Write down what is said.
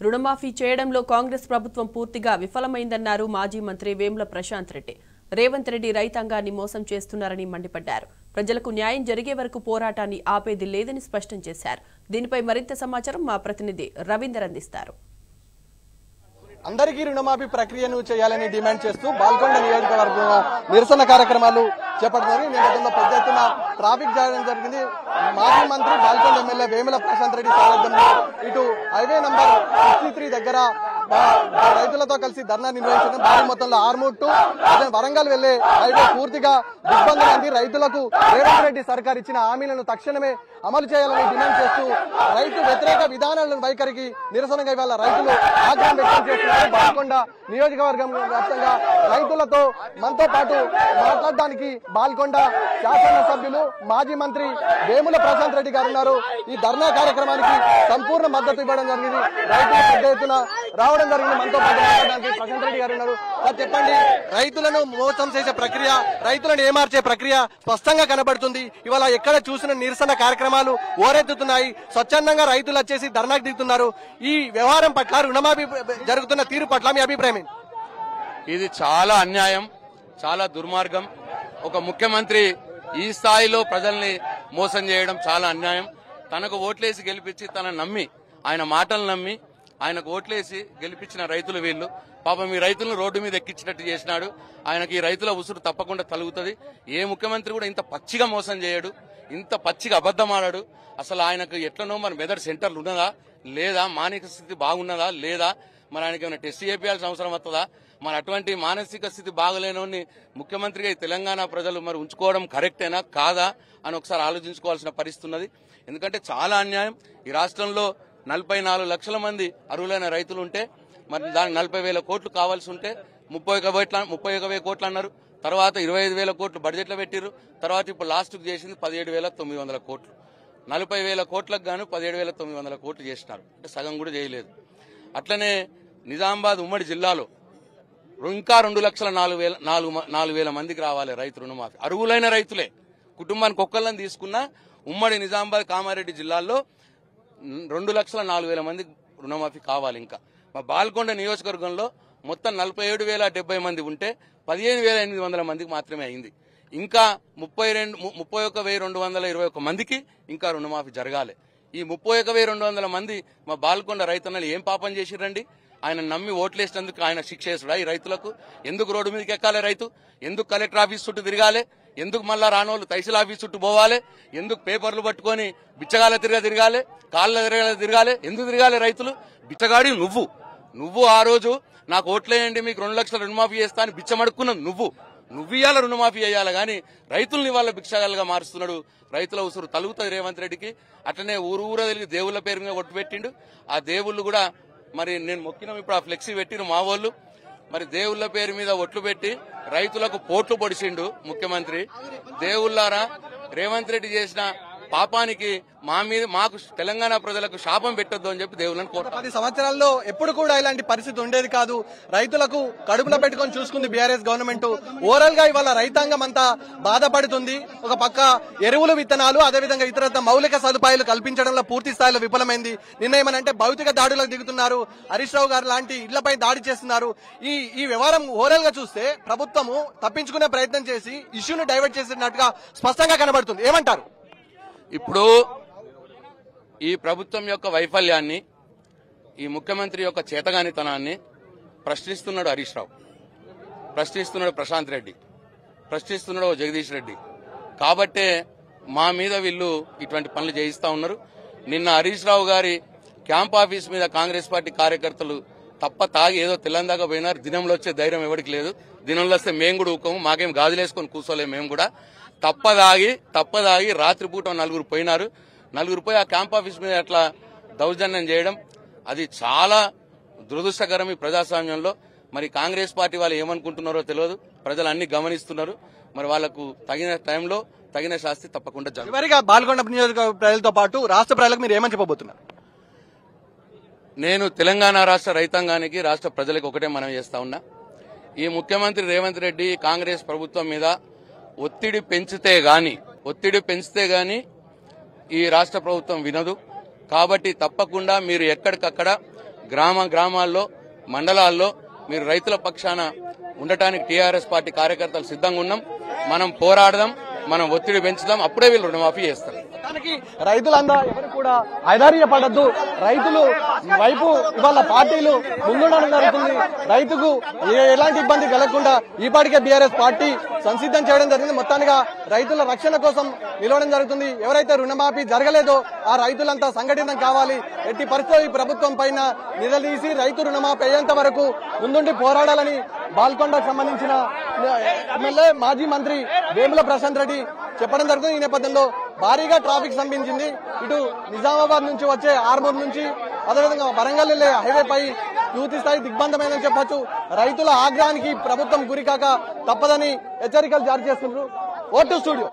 రుణమాఫీ చేయడంలో కాంగ్రెస్ ప్రభుత్వం పూర్తిగా విఫలమైందన్నారు మాజీ మంత్రి వేముల ప్రశాంత్ రెడ్డి. రేవంత్ రెడ్డి రైతాంగాన్ని మోసం చేస్తున్నారని మండిపడ్డారు. ప్రజలకు న్యాయం జరిగే వరకు పోరాటాన్ని ఆపేది లేదని స్పష్టం చేశారు. దీనిపై మరింత సమాచారం మా ప్రతినిధి రవీందర్ అందిస్తారు. అందరికీ రుణమాఫీ ప్రక్రియను చేయాలని డిమాండ్ చేస్తూ బాల్కొండ నియోజకవర్గ నిరసన కార్యక్రమాలు చేపడుతున్నారు. నేపథ్యంలో పెద్ద ఎత్తున ట్రాఫిక్ జామ్ జరిగింది. మాజీ మంత్రి బాల్కొండ ఎమ్మెల్యే వేముల ప్రశాంత్ రెడ్డి సారథ్యంలో ఇటు హైవే నంబర్ 63 దగ్గర రైతులతో కలిసి ధర్నా నిర్వహించడం, భారీ మొత్తంలో ఆర్మూర్ టు వరంగల్ వెళ్లే హైవే పూర్తిగా దిగ్బంధమైంది. రైతులకు రేవంత్ రెడ్డి సర్కార్ ఇచ్చిన హామీలను తక్షణమే అమలు చేయాలని డిమాండ్ చేస్తూ రైతు వ్యతిరేక విధానాలను వైఖరికి నిరసనగా ఇవాళ రైతులు ఆగ్రహం వ్యక్తం చేస్తున్నారు. బాల్కొండ నియోజకవర్గం వ్యాప్తంగా రైతులతో మనతో పాటు మాట్లాడడానికి బాల్కొండ శాసనసభ్యులు మాజీ మంత్రి వేముల ప్రశాంత్ రెడ్డి గారు ఉన్నారు. ఈ ధర్నా కార్యక్రమానికి సంపూర్ణ మద్దతు ఇవ్వడం జరిగింది. రైతులు పెద్ద ఎత్తున రావడం జరిగింది. మనతో పాటు మాట్లాడడానికి ప్రశాంత్ రెడ్డి గారు ఉన్నారు. చెప్పండి, రైతులను మోసం చేసే ప్రక్రియ, రైతులను ఏమార్చే ప్రక్రియ స్పష్టంగా కనబడుతుంది. ఇవాళ ఎక్కడ చూసిన నిరసన కార్యక్రమాలు ఓరెత్తుతున్నాయి. స్వచ్ఛందంగా రైతులు వచ్చేసి ధర్నాకు దిగుతున్నారు. ఈ వ్యవహారం పట్ల, రుణమాఫీ జరుగుతున్న తీరు పట్ల మీ అభిప్రాయం ఏంటి? ఇది చాలా అన్యాయం, చాలా దుర్మార్గం. ఒక ముఖ్యమంత్రి ఈ స్థాయిలో ప్రజల్ని మోసం చేయడం చాలా అన్యాయం. తనకు ఓట్లేసి గెలిపించి ఆయన మాటలు నమ్మి ఆయనకు ఓట్లేసి గెలిపించిన రైతులు వీళ్ళు. పాపం ఈ రైతులను రోడ్డు మీద ఎక్కించినట్టు చేసినాడు. ఆయనకి ఈ రైతుల ఉసురు తప్పకుండా తలుగుతుంది. ఏ ముఖ్యమంత్రి కూడా ఇంత పచ్చిగా మోసం చేయడు, ఇంత పచ్చిగా అబద్దం ఆడాడు. అసలు ఆయనకు ఎట్లనో మన మెదడు సెంటర్లు ఉన్నదా లేదా, మానసిక స్థితి బాగున్నదా లేదా, మరి ఆయనకి ఏమైనా టెస్ట్ చేయాల్సిన అవసరం వస్తుందా? మరి అటువంటి మానసిక స్థితి బాగలేనోని ముఖ్యమంత్రిగా ఈ తెలంగాణ ప్రజలు మరి ఉంచుకోవడం కరెక్టేనా కాదా అని ఒకసారి ఆలోచించుకోవాల్సిన పరిస్థితి ఉన్నది. ఎందుకంటే చాలా అన్యాయం. ఈ రాష్ట్రంలో 44 లక్షల మంది అర్హులైన రైతులు ఉంటే మరి దానికి 40,000 కోట్లు కావాల్సి ఉంటే 31,000 కోట్లు అన్నారు. తర్వాత 25,000 కోట్లు బడ్జెట్లో పెట్టిరు. తర్వాత ఇప్పుడు లాస్ట్కు చేసింది 17,900 కోట్లు. 40,000 కోట్లకు గాను 17,900 కోట్లు చేసినారు. అంటే సగం కూడా చేయలేదు. అట్లనే నిజామాబాద్ ఉమ్మడి జిల్లాలో ఇంకా 2,04,000 మందికి రావాలి రైతు రుణమాఫీ. అర్హులైన రైతులే, కుటుంబానికి ఒక్కళ్ళని తీసుకున్న ఉమ్మడి నిజామాబాద్ కామారెడ్డి జిల్లాల్లో 2,04,000 మందికి రుణమాఫీ కావాలి. ఇంకా మా బాల్కొండ నియోజకవర్గంలో మొత్తం 47,070 మంది ఉంటే 15,800 మందికి మాత్రమే అయింది. ఇంకా 31,221 మందికి ఇంకా రుణమాఫీ జరగాలి. ఈ 31,200 మంది మా బాల్కొండ రైతన్నలు ఏం పాపం చేసిరండి? ఆయన నమ్మి ఓట్లేసినందుకు ఆయన శిక్ష వేసుడా ఈ రైతులకు? ఎందుకు రోడ్డు మీదకి ఎక్కాలి రైతు? ఎందుకు కలెక్టర్ ఆఫీస్ చుట్టూ తిరగాలి? ఎందుకు మళ్ళా రానోళ్ళు తహసీల్ ఆఫీస్ చుట్టూ పోవాలి? ఎందుకు పేపర్లు పట్టుకొని బిచ్చగాల తిరగాలి, కాళ్ళ తిరగాలి? ఎందుకు తిరగాలి రైతులు? బిచ్చగాడి నువ్వు ఆ రోజు నాకు ఓట్లేయండి, మీకు 2 లక్షల రుణమాఫీ చేస్తా అని బిచ్చమడుక్కున్నావు నువ్వు ఇవాళ రుణమాఫీ చేయాలి. కానీ రైతుల్ని వాళ్ళ భిక్షగాలుగా మారుస్తున్నాడు. రైతుల ఉసురు తలుగుతుంది రేవంత్ రెడ్డికి. అట్లనే ఊరూర తిరిగి దేవుళ్ల పేరు మీద ఒట్టు పెట్టిండు. ఆ దేవుళ్ళు కూడా మరి నేను మొక్కినాం, ఇప్పుడు ఆ ఫ్లెక్సీ పెట్టిరు మా వాళ్ళు. మరి దేవుళ్ల పేరు మీద ఒట్లు పెట్టి రైతులకు పోట్లు పొడిచిండు ముఖ్యమంత్రి. దేవుళ్లారా, రేవంత్ రెడ్డి చేసిన పాపానికి మాకు తెలంగాణ ప్రజలకు శాపం పెట్టొద్దు అని చెప్పి దేవుళ్ళని కోరుతారు. 10 సంవత్సరాల్లో ఎప్పుడు కూడా ఇలాంటి పరిస్థితి ఉండేది కాదు. రైతులకు కడుపులో పెట్టుకొని చూసుకుంది బీఆర్ఎస్ గవర్నమెంట్. ఓవరాల్ గా ఇవాళ రైతాంగం అంతా బాధపడుతుంది. ఒక పక్క ఎరువులు, విత్తనాలు, అదేవిధంగా ఇతర మౌలిక సదుపాయాలు కల్పించడంలో పూర్తి స్థాయిలో విఫలమైంది. నిన్న ఏమనంటే భౌతిక దాడులకు దిగుతున్నారు, హరీష్ రావు గారు లాంటి ఇళ్లపై దాడి చేస్తున్నారు. ఈ వ్యవహారం ఓవరాల్ గా చూస్తే ప్రభుత్వము తప్పించుకునే ప్రయత్నం చేసి ఇష్యూను డైవర్ట్ చేసినట్టుగా స్పష్టంగా కనబడుతుంది. ఏమంటారు? ఇప్పుడు ఈ ప్రభుత్వం యొక్క వైఫల్యాన్ని, ఈ ముఖ్యమంత్రి యొక్క చేతగానితనాన్ని ప్రశ్నిస్తున్నాడు హరీష్ రావు, ప్రశ్నిస్తున్నాడు ప్రశాంత్ రెడ్డి, ప్రశ్నిస్తున్నాడు జగదీష్ రెడ్డి. కాబట్టే మా మీద వీళ్ళు ఇటువంటి పనులు చేయిస్తా ఉన్నారు. నిన్న హరీష్ రావు గారి క్యాంప్ ఆఫీస్ మీద కాంగ్రెస్ పార్టీ కార్యకర్తలు తాగి ఏదో తెల్లందాకా పోయినారు. దినంలో వచ్చే ధైర్యం ఎవరికి లేదు. దినంలో వస్తే మేము కూడా ఊకోము, మాకేం గాజులేసుకొని కూర్చోలేము. మేము కూడా తప్పదాగి రాత్రిపూట 4 పోయినారు. 4 పోయి ఆ క్యాంప్ ఆఫీస్ మీద అట్లా దౌర్జన్యం చేయడం అది చాలా దురదృష్టకరం ఈ ప్రజాస్వామ్యంలో. మరి కాంగ్రెస్ పార్టీ వాళ్ళు ఏమనుకుంటున్నారో తెలియదు. ప్రజలు అన్ని గమనిస్తున్నారు. మరి వాళ్లకు తగిన టైంలో తగిన శాస్తి తప్పకుండా జరుగుతుంది. చివరిగా బాల్కొండ నియోజకవర్గ ప్రజలతో పాటు రాష్ట్ర ప్రజలకు మీరు ఏమని చెప్పబోతున్నారు? నేను తెలంగాణ రాష్ట్ర రైతాంగానికి, రాష్ట్ర ప్రజలకు ఒకటే మనం చేస్తా ఉన్నా. ఈ ముఖ్యమంత్రి రేవంత్ రెడ్డి కాంగ్రెస్ ప్రభుత్వం మీద ఒత్తిడి పెంచితే గాని ఈ రాష్ట్ర ప్రభుత్వం వినదు. కాబట్టి తప్పకుండా మీరు ఎక్కడికక్కడ గ్రామాల్లో మండలాల్లో మీరు రైతుల పక్షాన ఉండటానికి టీఆర్ఎస్ పార్టీ కార్యకర్తలు సిద్ధంగా ఉన్నాం. మనం పోరాడదాం, మనం ఒత్తిడి పెంచుదాం, అప్పుడే వీళ్ళు రుణమాఫీ చేస్తారు. రైతులందరూ ఎవరు కూడా ఐదార్యపడద్దు. రైతులు వైపు ఇవాళ పార్టీలు ముందుండడం జరుగుతుంది. రైతుకు ఎలాంటి ఇబ్బంది కలగకుండా ఈపాటికే బీఆర్ఎస్ పార్టీ సంసిద్ధం చేయడం జరిగింది. మొత్తానికి రైతుల రక్షణ కోసం నిలవడం జరుగుతుంది. ఎవరైతే రుణమాఫీ జరగలేదో ఆ రైతులంతా సంఘటితం కావాలి. ఎట్టి పరిస్థితుల్లో ఈ ప్రభుత్వం పైన నిలదీసి రైతు రుణమాఫీ అయ్యేంత వరకు ముందుండి పోరాడాలని బాల్కొండకు సంబంధించిన ఎమ్మెల్యే మాజీ మంత్రి వేముల ప్రశాంత్ రెడ్డి చెప్పడం జరుగుతుంది. ఈ నేపథ్యంలో భారీగా ట్రాఫిక్ స్తంభించింది. ఇటు నిజామాబాద్ నుంచి వచ్చే ఆర్మూర్ నుంచి అదేవిధంగా వరంగల్ వెళ్లే హైవేపై పూర్తి స్థాయి దిగ్బంధమైందని చెప్పొచ్చు. రైతుల ఆగ్రహానికి ప్రభుత్వం గురికాక తప్పదని హెచ్చరికలు జారీ చేస్తున్నారు. Vote studio.